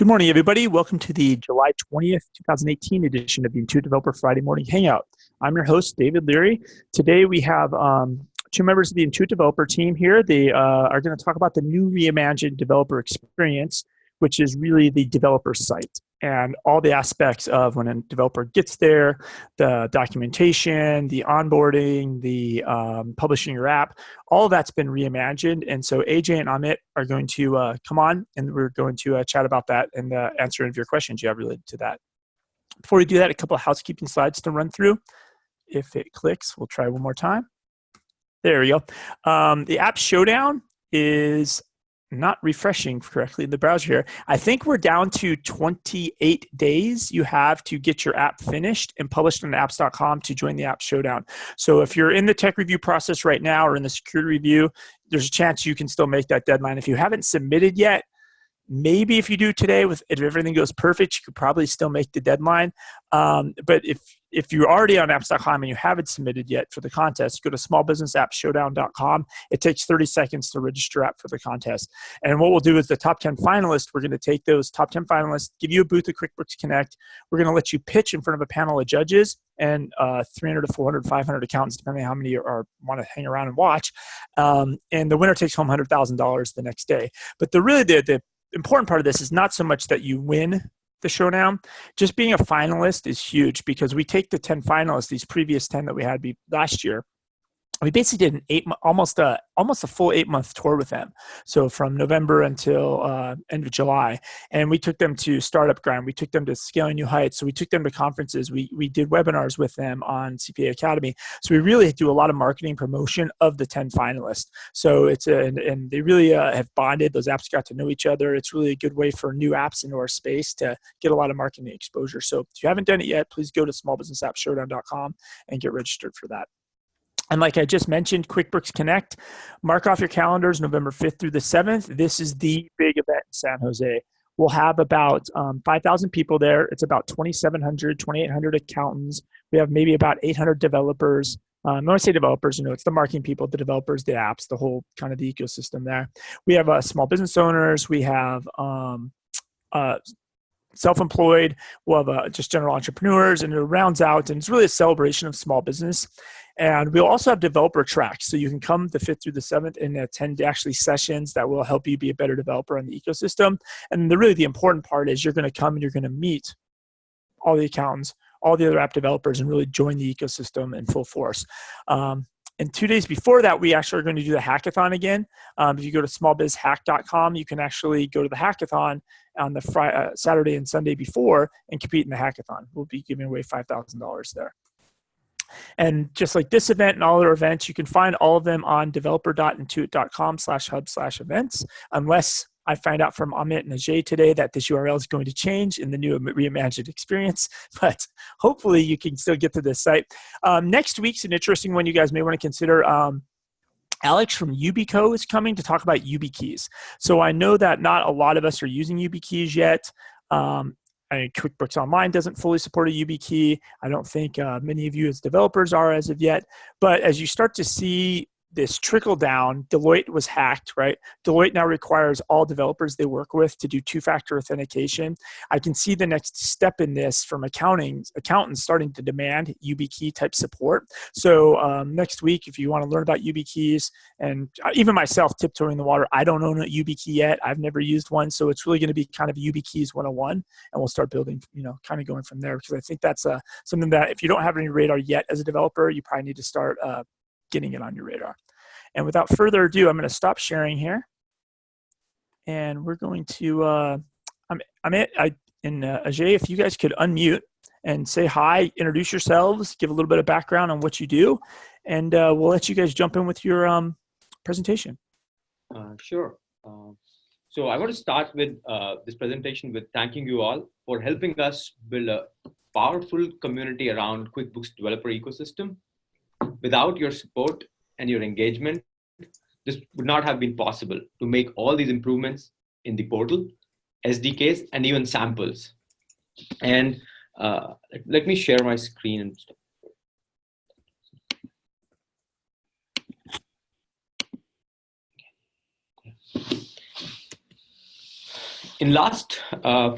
Good morning, everybody. Welcome to the July 20th, 2018 edition of the Intuit Developer Friday Morning Hangout. I'm your host, David Leary. Today we have two members of the Intuit Developer team here. They are going to talk about the new reimagined developer experience, which is really the developer site and all the aspects of when a developer gets there, the documentation, the onboarding, the publishing your app, all of that's been reimagined. And so AJ and Amit are going to come on and we're going to chat about that and answer any of your questions you have related to that. Before we do that, a couple of housekeeping slides to run through. If it clicks, we'll try one more time. There we go. The App Showdown is not refreshing correctly in the browser here. I think we're down to 28 days you have to get your app finished and published on apps.com to join the App Showdown. So if you're in the tech review process right now or in the security review, there's a chance you can still make that deadline. If you haven't submitted yet, maybe if you do today, if everything goes perfect, you could probably still make the deadline. But if you're already on apps.com and you haven't submitted yet for the contest, go to smallbusinessappshowdown.com. It takes 30 seconds to register app for the contest. And what we'll do is the top 10 finalists, we're going to take those top 10 finalists, give you a booth at QuickBooks Connect. We're going to let you pitch in front of a panel of judges and 300 to 400, 500 accountants, depending on how many want to hang around and watch. And the winner takes home $100,000 the next day. But the important part of this is not so much that you win the showdown. Just being a finalist is huge because we take the 10 finalists, these previous 10 that we had last year. We basically did almost a full 8-month tour with them. So from November until end of July. And we took them to Startup Grind. We took them to Scaling New Heights. So we took them to conferences. We did webinars with them on CPA Academy. So we really do a lot of marketing promotion of the 10 finalists. So and they really have bonded. Those apps got to know each other. It's really a good way for new apps into our space to get a lot of marketing exposure. So if you haven't done it yet, please go to smallbusinessappshowdown.com and get registered for that. And like I just mentioned, QuickBooks Connect, mark off your calendars November 5th through the 7th. This is the big event in San Jose. We'll have about 5,000 people there. It's about 2,700, 2,800 accountants. We have maybe about 800 developers. When I say developers, it's the marketing people, the developers, the apps, the whole kind of the ecosystem there. We have small business owners. We have self-employed. We'll have just general entrepreneurs, and it rounds out, and it's really a celebration of small business. And we'll also have developer tracks. So you can come the 5th through the 7th and attend actually sessions that will help you be a better developer on the ecosystem. And the important part is you're going to come and you're going to meet all the accountants, all the other app developers, and really join the ecosystem in full force. And 2 days before that, we actually are going to do the hackathon again. If you go to smallbizhack.com, you can actually go to the hackathon on the Saturday and Sunday before and compete in the hackathon. We'll be giving away $5,000 there. And just like this event and all other events, you can find all of them on developer.intuit.com/hub/events, unless I find out from Amit and Ajay today that this URL is going to change in the new reimagined experience, but hopefully you can still get to this site. Next week's an interesting one you guys may want to consider. Alex from Yubico is coming to talk about YubiKeys. So I know that not a lot of us are using YubiKeys yet. QuickBooks Online doesn't fully support a YubiKey. I don't think many of you as developers are as of yet. But as you start to see this trickle down, Deloitte was hacked, right? Deloitte now requires all developers they work with to do two-factor authentication. I can see the next step in this from accountants starting to demand YubiKey type support. So next week, if you want to learn about YubiKeys, and even myself tiptoeing the water, I don't own a YubiKey yet. I've never used one. So it's really going to be kind of YubiKeys 101. And we'll start building, kind of going from there. Because I think that's something that if you don't have any radar yet as a developer, you probably need to start getting it on your radar. And without further ado, I'm going to stop sharing here. And we're going to, Amit and Ajay, if you guys could unmute and say hi, introduce yourselves, give a little bit of background on what you do, and we'll let you guys jump in with your presentation. Sure. So I want to start with this presentation with thanking you all for helping us build a powerful community around QuickBooks developer ecosystem. Without your support and your engagement, this would not have been possible to make all these improvements in the portal, SDKs, and even samples. And let me share my screen and stuff. In last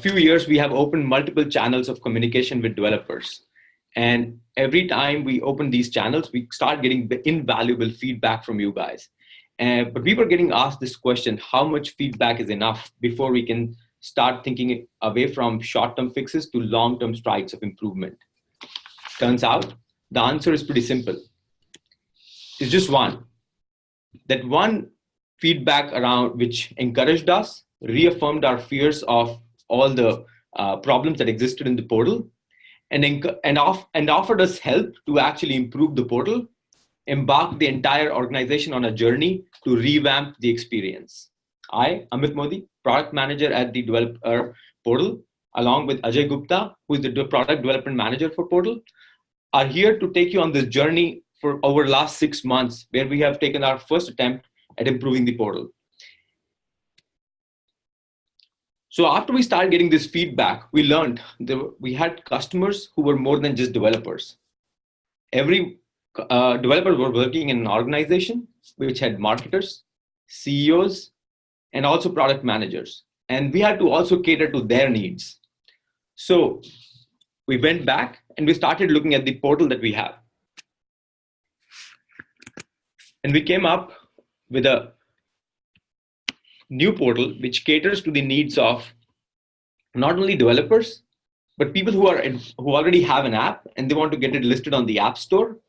few years, we have opened multiple channels of communication with developers. And every time we open these channels, we start getting invaluable feedback from you guys. But we were getting asked this question, how much feedback is enough before we can start thinking away from short-term fixes to long-term strides of improvement? Turns out the answer is pretty simple. It's just one. That one feedback around which encouraged us, reaffirmed our fears of all the problems that existed in the portal, and offered us help to actually improve the portal, embarked the entire organization on a journey to revamp the experience. I, Amit Modi, product manager at the developer portal, along with Ajay Gupta, who is the product development manager for portal, are here to take you on this journey for over the last 6 months, where we have taken our first attempt at improving the portal. So after we started getting this feedback, we learned that we had customers who were more than just developers. Every developer were working in an organization which had marketers, CEOs, and also product managers. And we had to also cater to their needs. So we went back and we started looking at the portal that we have. And we came up with a new portal which caters to the needs of not only developers, but people who already have an app and they want to get it listed on the App Store.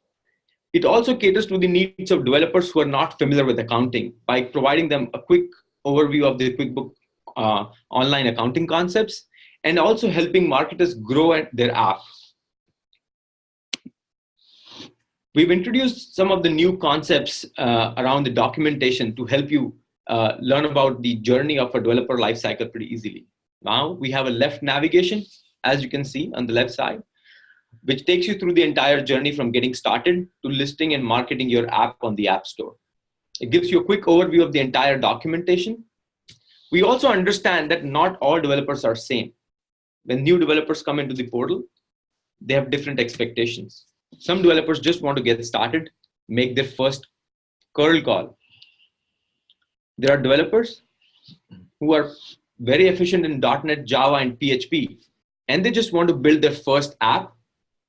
It also caters to the needs of developers who are not familiar with accounting by providing them a quick overview of the QuickBooks online accounting concepts, and also helping marketers grow their app. We've introduced some of the new concepts around the documentation to help you learn about the journey of a developer lifecycle pretty easily. Now we have a left navigation, as you can see on the left side, which takes you through the entire journey from getting started to listing and marketing your app on the App Store. It gives you a quick overview of the entire documentation. We also understand that not all developers are same. When new developers come into the portal, they have different expectations. Some developers just want to get started, make their first curl call. There are developers who are very efficient in .NET, Java, and PHP, and they just want to build their first app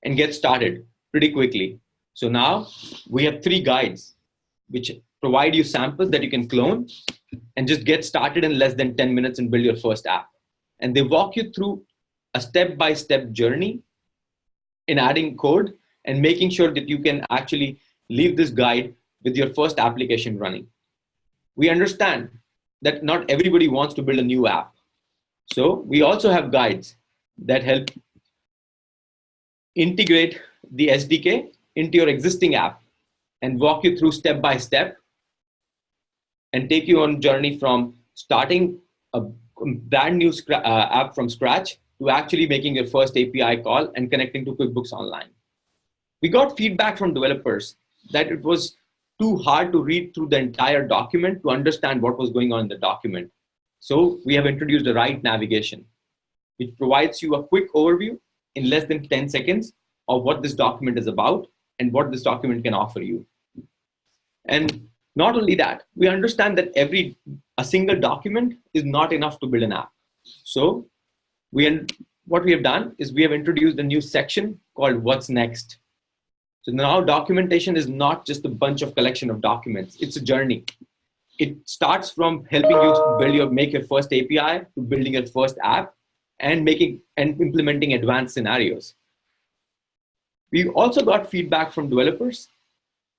and get started pretty quickly. So now we have 3 guides which provide you samples that you can clone and just get started in less than 10 minutes and build your first app. And they walk you through a step-by-step journey in adding code and making sure that you can actually leave this guide with your first application running. We understand that not everybody wants to build a new app. So we also have guides that help integrate the SDK into your existing app and walk you through step by step and take you on a journey from starting a brand new app from scratch to actually making your first API call and connecting to QuickBooks Online. We got feedback from developers that it was too hard to read through the entire document to understand what was going on in the document. So we have introduced the right navigation, which provides you a quick overview in less than 10 seconds of what this document is about and what this document can offer you. And not only that, we understand that a single document is not enough to build an app. So what we have done is we have introduced a new section called What's Next. So now documentation is not just a bunch of collection of documents, it's a journey. It starts from helping you make your first API to building your first app and implementing advanced scenarios. We also got feedback from developers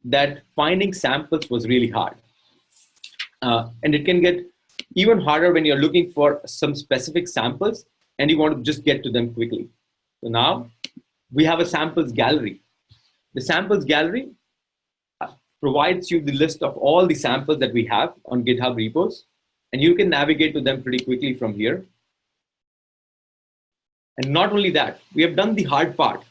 that finding samples was really hard. And it can get even harder when you're looking for some specific samples and you want to just get to them quickly. So now we have a samples gallery. The samples gallery provides you the list of all the samples that we have on GitHub repos, and you can navigate to them pretty quickly from here. And not only that, we have done the hard part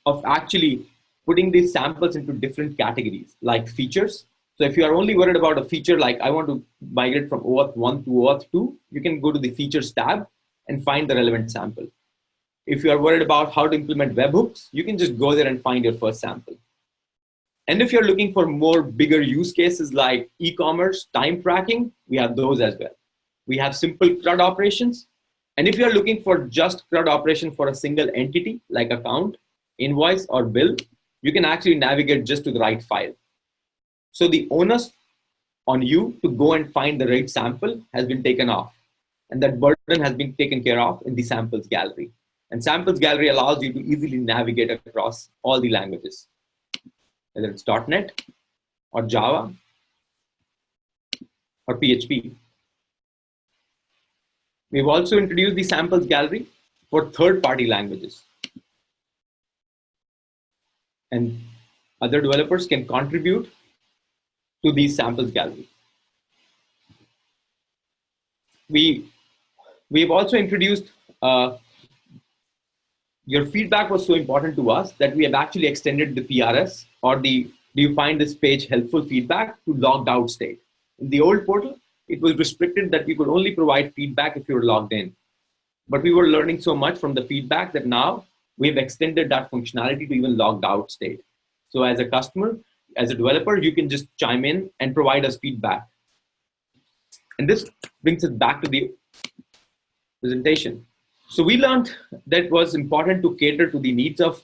of actually putting these samples into different categories, like features. So if you are only worried about a feature, like I want to migrate from OAuth 1 to OAuth 2, you can go to the features tab and find the relevant sample. If you are worried about how to implement webhooks, you can just go there and find your first sample. And if you're looking for more bigger use cases like e-commerce, time tracking, we have those as well. We have simple CRUD operations, And if you're looking for just CRUD operation for a single entity, like account, invoice, or bill, you can actually navigate just to the right file. So the onus on you to go and find the right sample has been taken off. And that burden has been taken care of in the samples gallery. And samples gallery allows you to easily navigate across all the languages, whether it's .NET or Java or PHP. We've also introduced the samples gallery for third-party languages. And other developers can contribute to these samples gallery. We've also introduced, your feedback was so important to us that we have actually extended the PRS, or the do you find this page helpful feedback, to logged out state. In the old portal, it was restricted that we could only provide feedback if you were logged in. But we were learning so much from the feedback that now we've extended that functionality to even logged out state. So as a customer, as a developer, you can just chime in and provide us feedback. And this brings us back to the presentation. So we learned that it was important to cater to the needs of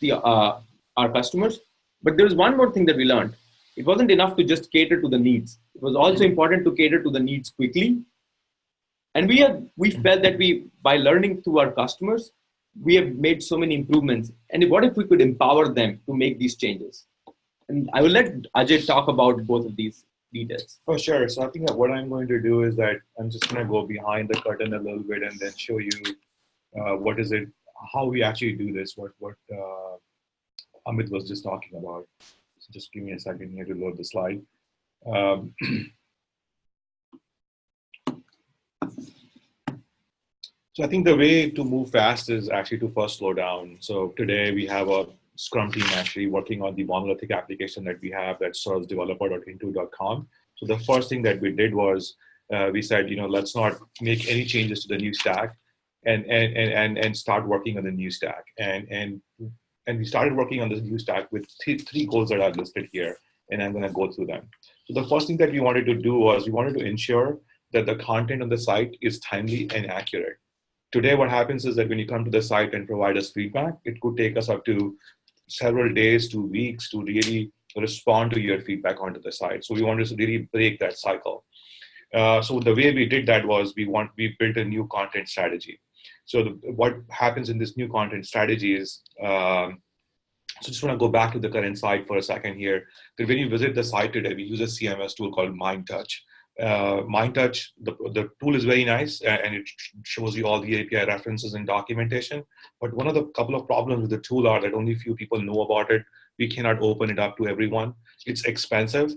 our customers. But there was one more thing that we learned. It wasn't enough to just cater to the needs. It was also important to cater to the needs quickly. And we felt that by learning through our customers, we have made so many improvements. And what if we could empower them to make these changes? And I will let Ajay talk about both of these details. For sure. So I think that what I'm going to do is that I'm just going to go behind the curtain a little bit and then show you what is it, how we actually do this, what Amit was just talking about. So just give me a second here to load the slide. So I think the way to move fast is actually to first slow down. So today we have a Scrum team actually working on the monolithic application that we have that serves developer.intuit.com. So the first thing that we did was we said, let's not make any changes to the new stack and start working on the new stack. And we started working on this new stack with three goals that I've listed here, and I'm going to go through them. So the first thing that we wanted to do was we wanted to ensure that the content on the site is timely and accurate. Today, what happens is that when you come to the site and provide us feedback, it could take us up to several days to weeks to really respond to your feedback onto the site. So we wanted to really break that cycle. So the way we did that was we built a new content strategy. So what happens in this new content strategy is, so just want to go back to the current site for a second here. That when you visit the site today, we use a CMS tool called MindTouch. MindTouch, the tool is very nice and it shows you all the API references and documentation. But one of the couple of problems with the tool are that only few people know about it. We cannot open it up to everyone. It's expensive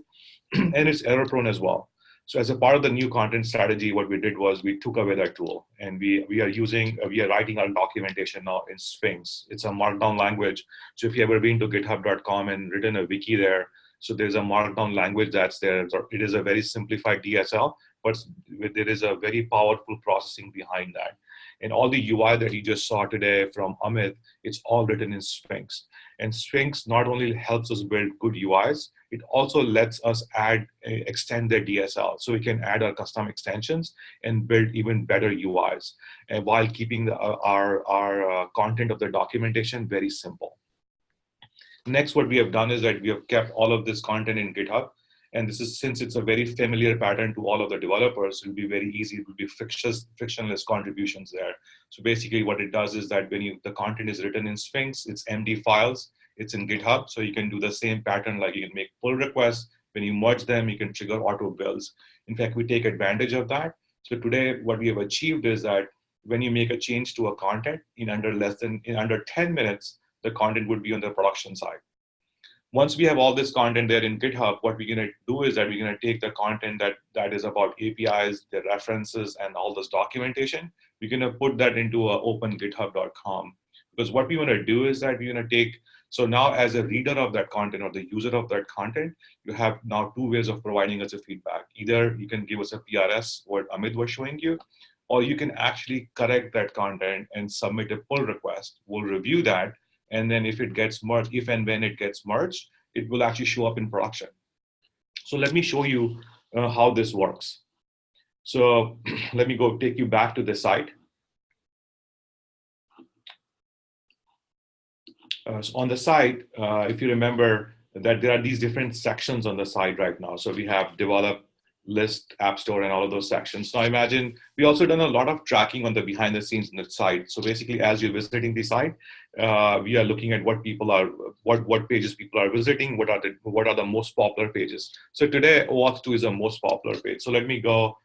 and it's error prone as well. So as a part of the new content strategy, what we did was we took away that tool, and we are writing our documentation now in Sphinx. It's a markdown language. So if you ever been to github.com and written a wiki there, so there's a markdown language that's there. It is a very simplified DSL, but there is a very powerful processing behind that. And all the UI that you just saw today from Amit, it's all written in Sphinx. And Sphinx not only helps us build good UIs, it also lets us extend their DSL. So we can add our custom extensions and build even better UIs, and while keeping our content of the documentation very simple. Next, what we have done is that we have kept all of this content in GitHub. And this is, since it's a very familiar pattern to all of the developers, it'll be very easy. It will be frictionless contributions there. So basically what it does is that when the content is written in Sphinx, it's MD files, it's in GitHub. So you can do the same pattern, like you can make pull requests. When you merge them, you can trigger auto builds. In fact, we take advantage of that. So today, what we have achieved is that when you make a change to a content in under 10 minutes, the content would be on the production side. Once we have all this content there in GitHub, what we're going to do is that we're going to take the content that is about APIs, the references, and all this documentation. We're going to put that into open github.com. Because what we want to do is that we're going to take, so now as a reader of that content or the user of that content, you have now two ways of providing us a feedback. Either you can give us a PRS, what Amit was showing you, or you can actually correct that content and submit a pull request. We'll review that. And then if it gets merged, if and when it gets merged, it will actually show up in production. So let me show you how this works. So let me go take you back to the site. So on the site, if you remember that there are these different sections on the site right now. So we have develop, list, app store, and all of those sections. So I imagine we also done a lot of tracking on the behind the scenes on the site. So basically, as you're visiting the site, we are looking at what people are, what pages people are visiting, what are the most popular pages. So today, OAuth 2 is the most popular page. So let me go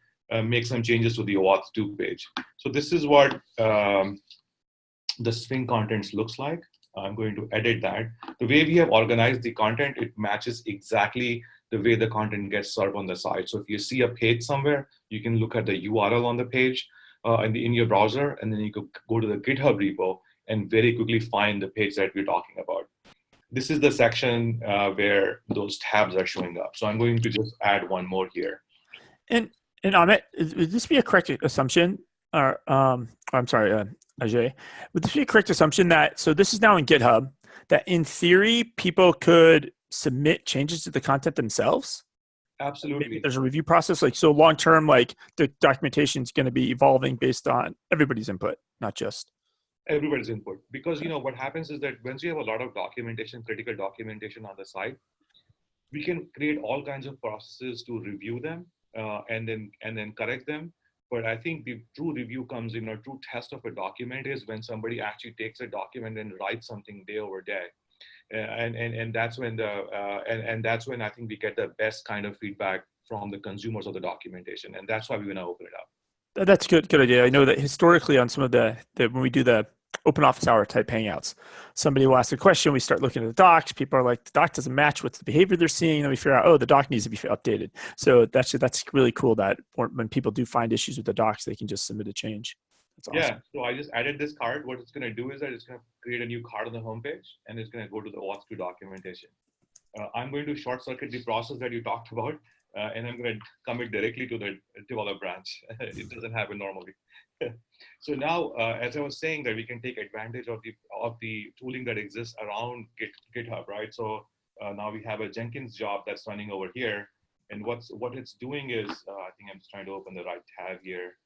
make some changes to the OAuth 2 page. So this is what the Swing contents looks like. I'm going to edit that. The way we have organized the content, it matches exactly the way the content gets served on the site. So if you see a page somewhere, you can look at the URL on the page in your browser, and then you could go to the GitHub repo and very quickly find the page that we're talking about. This is the section where those tabs are showing up. So I'm going to just add one more here. And Amit, would this be a correct assumption? Or I'm sorry, Ajay, would this be a correct assumption that, so this is now in GitHub, that in theory, people could submit changes to the content themselves? Absolutely. Maybe there's a review process, like, so long-term, like the documentation is going to be evolving based on everybody's input, not just everybody's input. Because, you know, what happens is that once you have a lot of documentation, critical documentation on the site, we can create all kinds of processes to review them and then correct them. But I think the true review comes in, a true test of a document is when somebody actually takes a document and writes something day over day. And that's when that's when I think we get the best kind of feedback from the consumers of the documentation. And that's why we want to open it up. That's good idea. I know that historically on some of the when we do the open office hour type hangouts, somebody will ask a question, we start looking at the docs, people are like, the doc doesn't match with the behavior they're seeing, and we figure out, oh, the doc needs to be updated. So that's really cool that when people do find issues with the docs, they can just submit a change. That's awesome. Yeah, so I just added this card. What it's going to do is that it's going to create a new card on the homepage, and it's going to go to the OAuth 2 documentation. I'm going to short circuit the process that you talked about, and I'm going to commit directly to the develop branch. It doesn't happen normally. So now, as I was saying, that we can take advantage of the tooling that exists around GitHub, right? So now we have a Jenkins job that's running over here, and what it's doing is, I think I'm just trying to open the right tab here.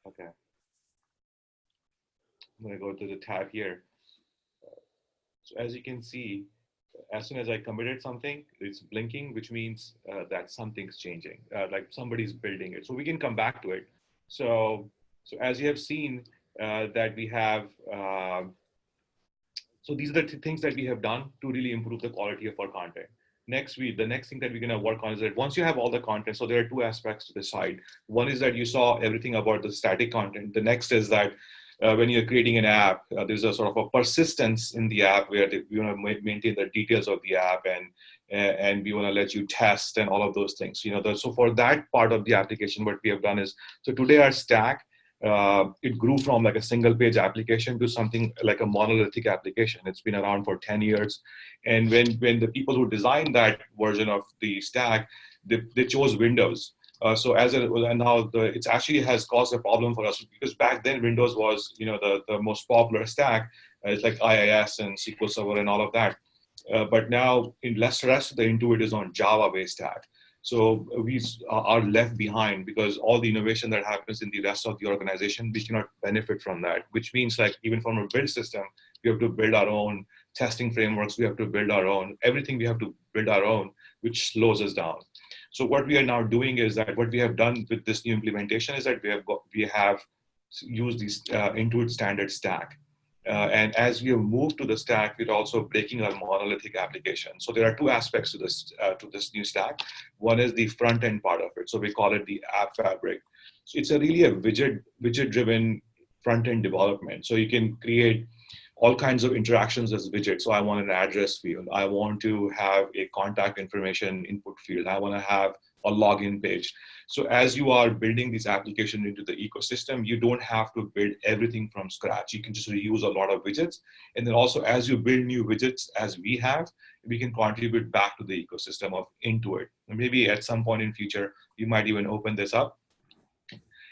Okay. I'm going to go to the tab here. So as you can see, as soon as I committed something, it's blinking, which means that something's changing, like somebody's building it. So we can come back to it. So as you have seen that we have, so these are the things that we have done to really improve the quality of our content. The next thing that we're going to work on is that once you have all the content, so there are two aspects to the site. One is that you saw everything about the static content. The next is that when you're creating an app, there's a sort of a persistence in the app where we want to maintain the details of the app, and we want to let you test and all of those things. You know, so for that part of the application, what we have done is, so today our stack, it grew from like a single page application to something like a monolithic application. It's been around for 10 years. And when the people who designed that version of the stack, they chose Windows. So now it actually has caused a problem for us, because back then Windows was, you know, the most popular stack. It's like IIS and SQL Server and all of that. But now in rest of the Intuit is on Java-based stack. So we are left behind because all the innovation that happens in the rest of the organization, we cannot benefit from that, which means like even from a build system, we have to build our own testing frameworks. We have to build our own, everything we have to build our own, which slows us down. So what we are now doing is that what we have done with this new implementation is that we have used this Intuit standard stack. And as we have moved to the stack, we're also breaking our monolithic application. So there are two aspects to this new stack. One is the front end part of it. So we call it the app fabric. So it's really a widget-driven front end development. So you can create all kinds of interactions as widgets. So I want an address field. I want to have a contact information input field. I want to have a login page. So as you are building this application into the ecosystem, you don't have to build everything from scratch. You can just reuse a lot of widgets. And then also as you build new widgets, as we have, we can contribute back to the ecosystem of Intuit. And maybe at some point in future, you might even open this up.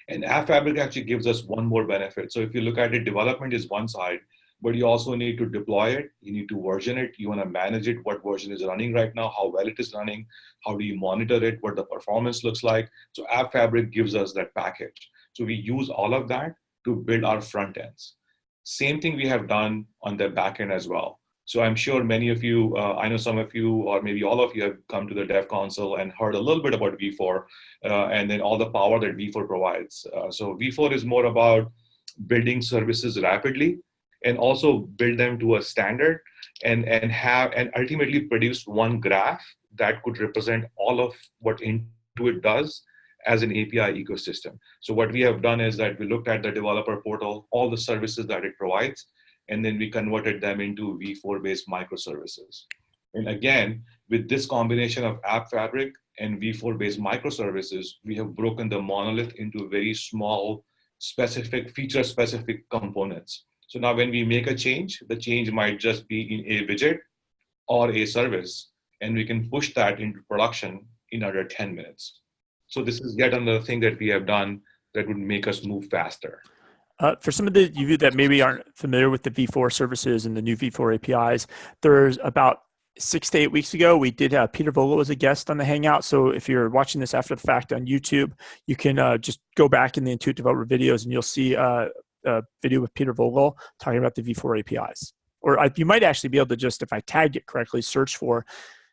And App Fabric actually gives us one more benefit. So if you look at it, development is one side. but you also need to deploy it. You need to version it. You want to manage it, what version is running right now, how well it is running, how do you monitor it, what the performance looks like. So App Fabric gives us that package. So we use all of that to build our front ends. Same thing we have done on the back end as well. So I'm sure many of you, I know some of you, or maybe all of you have come to the Dev Console and heard a little bit about V4 and then all the power that V4 provides. So V4 is more about building services rapidly and also build them to a standard and ultimately produce one graph that could represent all of what Intuit does as an API ecosystem. So what we have done is that we looked at the developer portal, all the services that it provides, and then we converted them into V4-based microservices. And again, with this combination of App Fabric and V4-based microservices, we have broken the monolith into very small, specific, feature-specific components. So now when we make a change, the change might just be in a widget or a service, and we can push that into production in under 10 minutes. So this is yet another thing that we have done that would make us move faster. For some of you that maybe aren't familiar with the V4 services and the new V4 APIs, there's about 6 to 8 weeks ago, we did have Peter Vogel as a guest on the Hangout. So if you're watching this after the fact on YouTube, you can just go back in the Intuit Developer videos and you'll see a video with Peter Vogel talking about the V4 APIs. Or you might actually be able to just, if I tagged it correctly, search for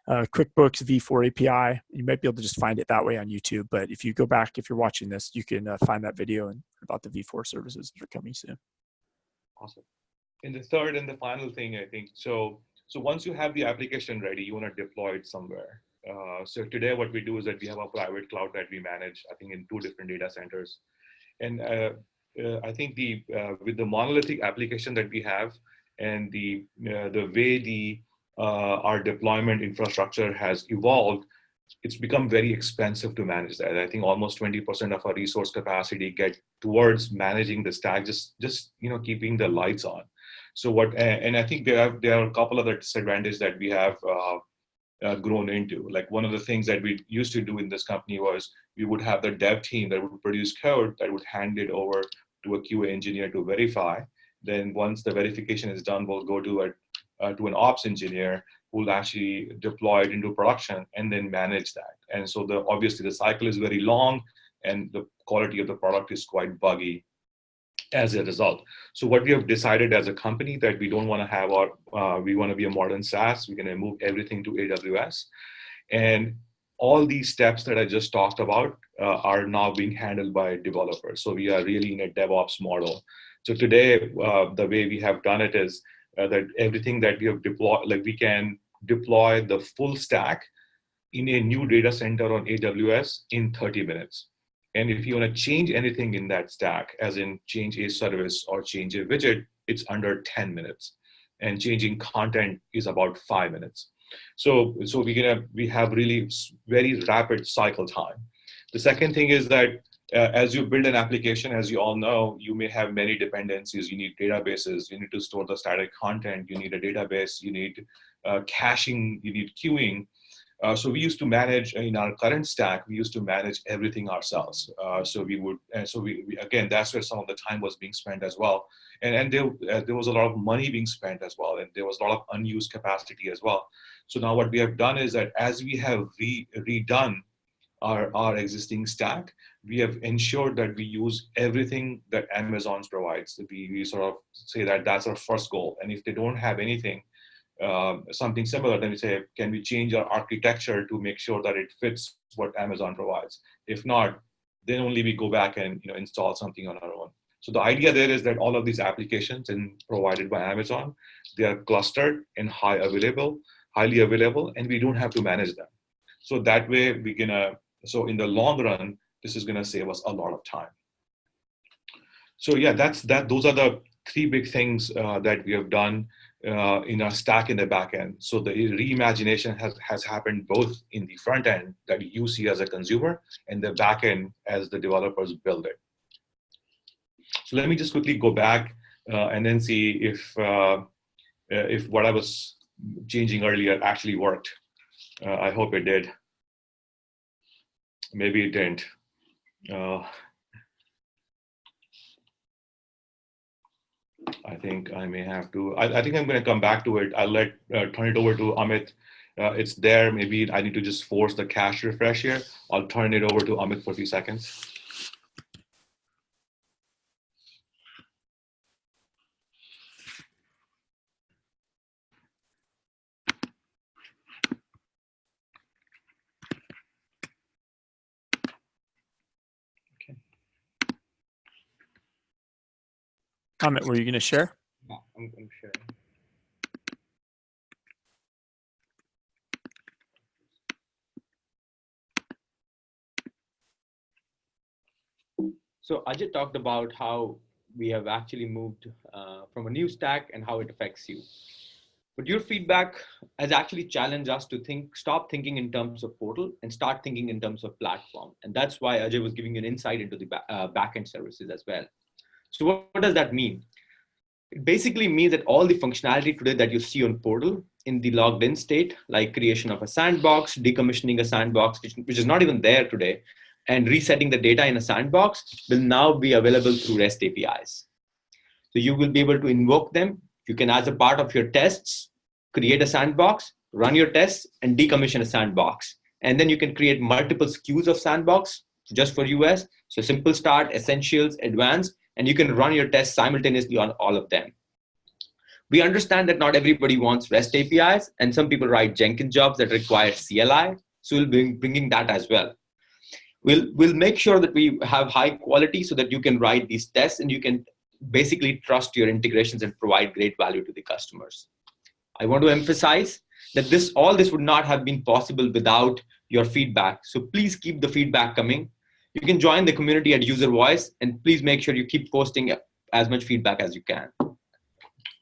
QuickBooks V4 API. You might be able to just find it that way on YouTube. But if you go back, if you're watching this, you can find that video and about the V4 services that are coming soon. Awesome. And the third and the final thing, I think, so once you have the application ready, you want to deploy it somewhere. So today what we do is that we have a private cloud that we manage, I think in 2 different data centers. And I think with the monolithic application that we have and the way our deployment infrastructure has evolved, it's become very expensive to manage that. I think almost 20% of our resource capacity get towards managing the stack, just keeping the lights on. So and I think there are a couple other disadvantages that we have grown into. Like one of the things that we used to do in this company was we would have the dev team that would produce code that would hand it over to a QA engineer to verify. Then once the verification is done, we'll go to an ops engineer who will actually deploy it into production and then manage that. And so obviously the cycle is very long and the quality of the product is quite buggy as a result. So what we have decided as a company that we don't want to have we want to be a modern SaaS. We're going to move everything to AWS. And all these steps that I just talked about are now being handled by developers. So we are really in a DevOps model. So today, the way we have done it is that everything that we have deployed, like we can deploy the full stack in a new data center on AWS in 30 minutes. And if you want to change anything in that stack, as in change a service or change a widget, it's under 10 minutes. And changing content is about 5 minutes. So we have really very rapid cycle time. The second thing is that as you build an application, as you all know, you may have many dependencies. You need databases. You need to store the static content. You need a database. You need caching. You need queuing. So we used to manage in our current stack. We used to manage everything ourselves. So we again, that's where some of the time was being spent as well. And there was a lot of money being spent as well, and there was a lot of unused capacity as well. So now what we have done is that as we have redone our existing stack, we have ensured that we use everything that Amazon provides. We sort of say that that's our first goal. And if they don't have anything, something similar, then we say, can we change our architecture to make sure that it fits what Amazon provides? If not, then only we go back and install something on our own. So the idea there is that all of these applications provided by Amazon, they are clustered and highly available, and we don't have to manage them. So that way so in the long run, this is gonna save us a lot of time. So yeah, those are the 3 big things that we have done in our stack in the back end. So the reimagination has happened both in the front end that you see as a consumer and the back end as the developers build it. So let me just quickly go back and then see if what I was changing earlier actually worked. I hope it did. Maybe it didn't. I think I may have to. I think I'm going to come back to it. I'll turn it over to Amit. It's there. Maybe I need to just force the cache refresh here. I'll turn it over to Amit for a few seconds. Amit, were you going to share? Yeah, I'm sure. So Ajay talked about how we have actually moved from a new stack and how it affects you. But your feedback has actually challenged us to stop thinking in terms of portal and start thinking in terms of platform. And that's why Ajay was giving you an insight into the backend services as well. So what does that mean? It basically means that all the functionality today that you see on portal in the logged in state, like creation of a sandbox, decommissioning a sandbox, which is not even there today, and resetting the data in a sandbox will now be available through REST APIs. So you will be able to invoke them. You can, as a part of your tests, create a sandbox, run your tests, and decommission a sandbox. And then you can create multiple SKUs of sandbox just for US. So simple start, essentials, advanced, and you can run your tests simultaneously on all of them. We understand that not everybody wants REST APIs, and some people write Jenkins jobs that require CLI. So we'll be bringing that as well. We'll make sure that we have high quality so that you can write these tests and you can basically trust your integrations and provide great value to the customers. I want to emphasize that all this would not have been possible without your feedback. So please keep the feedback coming. You can join the community at User Voice, and please make sure you keep posting as much feedback as you can.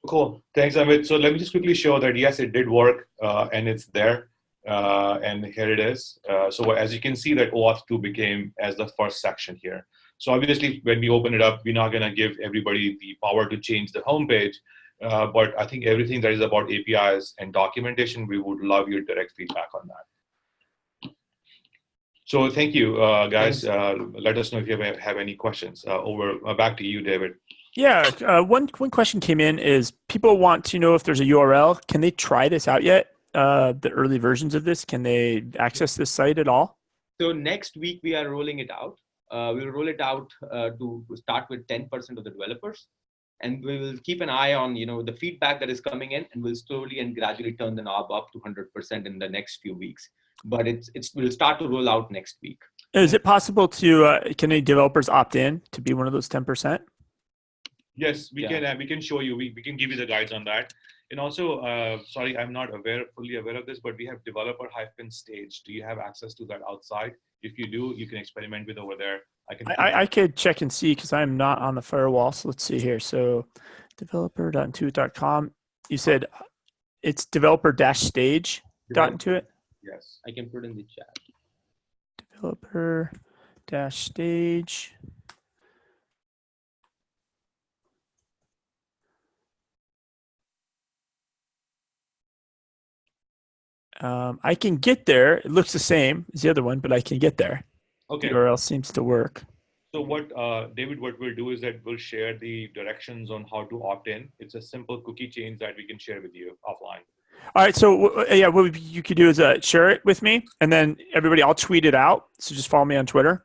Cool. Thanks, Amit. So let me just quickly show that, yes, it did work and it's there. And here it is. So as you can see, that OAuth 2 became as the first section here. So obviously, when we open it up, we're not going to give everybody the power to change the homepage. But I think everything that is about APIs and documentation, we would love your direct feedback on that. So thank you, guys. Let us know if you have any questions. Back to you, David. Yeah, one question came in is people want to know if there's a URL. Can they try this out yet? The early versions of this, can they access this site at all? So next week we are rolling it out. We'll roll it out to start with 10% of the developers, and we will keep an eye on the feedback that is coming in, and we'll slowly and gradually turn the knob up to 100% in the next few weeks. But we'll start to roll out next week. Is it possible to can any developers opt in to be one of those 10%? Yes, we can. We can show you. We can give you the guides on that. And also, sorry, I'm not fully aware of this, but we have developer-stage. Do you have access to that outside? If you do, you can experiment with over there. I could check and see because I'm not on the firewall. So let's see here. So developer.intuit.com. You said it's developer-stage.intuit? Yes. I can put in the chat. Developer-stage. I can get there. It looks the same as the other one, but I can get there. Okay. The URL seems to work. So David, what we'll do is that we'll share the directions on how to opt in. It's a simple cookie change that we can share with you offline. All right. So yeah, what you could do is share it with me, and then everybody, I'll tweet it out. So just follow me on Twitter,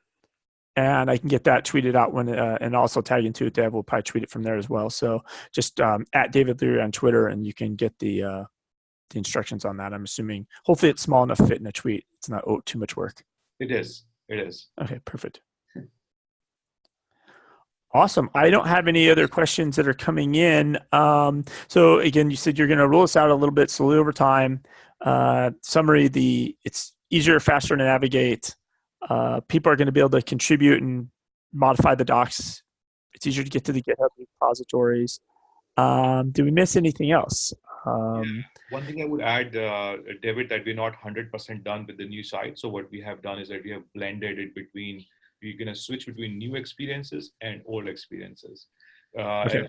and I can get that tweeted out when, and also tag Intuit Dev. We'll probably tweet it from there as well. So just at David Leary on Twitter, and you can get the instructions on that. I'm assuming, hopefully it's small enough to fit in a tweet. It's not too much work. It is. It is. Okay, perfect. Awesome. I don't have any other questions that are coming in. So again, you said you're going to roll this out a little bit slowly over time. Summary, it's easier, faster to navigate. People are going to be able to contribute and modify the docs. It's easier to get to the GitHub repositories. Do we miss anything else? One thing I would add, David, that we're not 100% done with the new site. So what we have done is that we have blended it between, we're going to switch between new experiences and old experiences. Okay.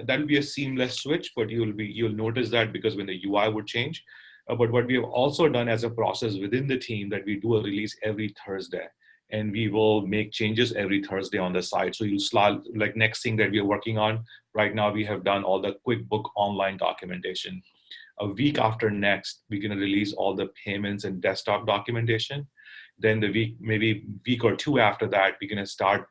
That'll be a seamless switch, but you'll notice that because when the UI would change. But what we have also done as a process within the team that we do a release every Thursday. and we will make changes every Thursday on the site. So you'll slot, like next thing that we are working on right now, we have done all the QuickBook online documentation. A week after next, we're going to release all the payments and desktop documentation. Then maybe week or two after that, we're going to start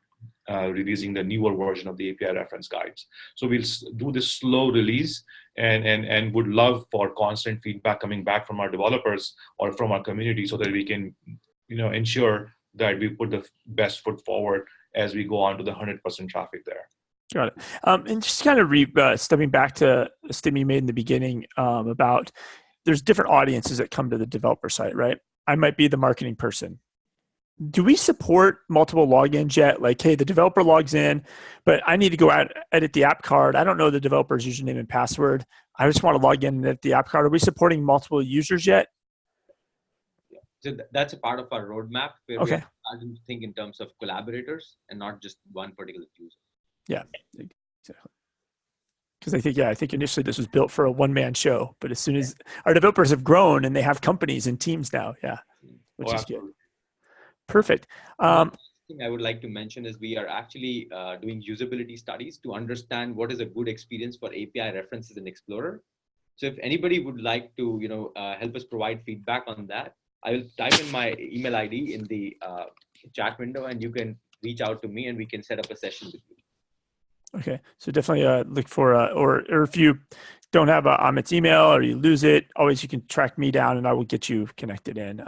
releasing the newer version of the API reference guides. So we'll do this slow release, and would love for constant feedback coming back from our developers or from our community, so that we can, ensure that we put the best foot forward as we go on to the 100% traffic there. Got it. And just kind of stepping back to a statement you made in the beginning about there's different audiences that come to the developer site, right? I might be the marketing person. Do we support multiple logins yet? Like, hey, the developer logs in, but I need to go out, edit the app card. I don't know the developer's username and password. I just want to log in and edit the app card. Are we supporting multiple users yet? So that's a part of our roadmap where Okay. we're starting to think in terms of collaborators and not just one particular user. Yeah, exactly. Because I think initially this was built for a one-man show, but as soon as our developers have grown and they have companies and teams now, which is good. Perfect. One thing I would like to mention is we are actually doing usability studies to understand what is a good experience for API references in Explorer. So if anybody would like to, help us provide feedback on that, I will type in my email ID in the chat window, and you can reach out to me and we can set up a session with you. Okay, so definitely look for, or if you don't have Amit's email or you lose it, always you can track me down and I will get you connected in.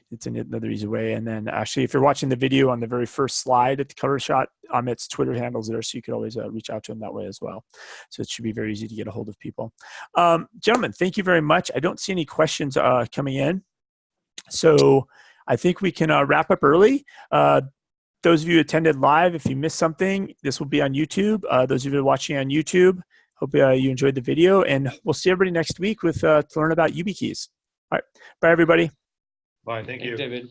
It's another easy way. And then actually, if you're watching the video on the very first slide at the cover shot, Amit's Twitter handles there, so you could always reach out to him that way as well. So it should be very easy to get a hold of people. Gentlemen, thank you very much. I don't see any questions coming in. So I think we can wrap up early. Those of you who attended live, if you missed something, this will be on YouTube. Those of you watching on YouTube, hope you enjoyed the video, and we'll see everybody next week with to learn about YubiKeys. All right, bye everybody. Bye, thank you. Thanks, David.